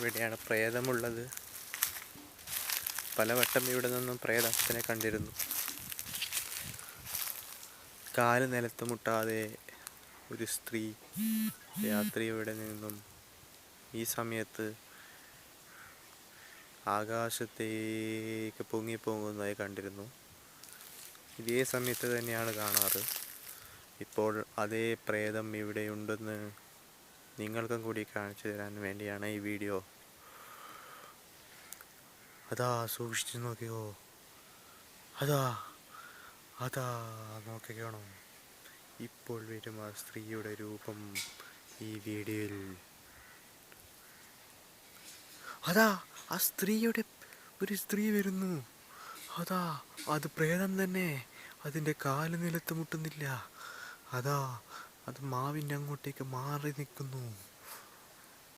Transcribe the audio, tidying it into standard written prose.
ഇവിടെയാണ് പ്രേതമുള്ളത്. പലവട്ടം ഇവിടെ നിന്നും പ്രേതത്തിനെ കണ്ടിരുന്നു. കാല് നിലത്ത് മുട്ടാതെ ഒരു സ്ത്രീ രാത്രി ഇവിടെ നിന്നും ഈ സമയത്ത് ആകാശത്തേക്ക് പൊങ്ങിപ്പോകുന്നതായി കണ്ടിരുന്നു. ഇതേ സമയത്ത് തന്നെയാണ് കാണാറ്. ഇപ്പോൾ അതേ പ്രേതം ഇവിടെയുണ്ടെന്ന് നിങ്ങൾക്കും കൂടി കാണിച്ചു തരാൻ വേണ്ടിയാണ് ഈ വീഡിയോ. അതാ, സൂക്ഷിച്ചു നോക്കിയോ, അതാ അതാ നോക്കിക്കോണം. ഇപ്പോൾ വരും ആ സ്ത്രീയുടെ രൂപം ഈ വീഡിയോയിൽ. അതാ ആ സ്ത്രീയുടെ ഒരു സ്ത്രീ വരുന്നു. അതാ, അത് പ്രേതം തന്നെ. അതിൻ്റെ കാല് നിലത്ത് മുട്ടുന്നില്ല. അതാ, അത് മാവിൻ്റെ അങ്ങോട്ടേക്ക് മാറി നിൽക്കുന്നു.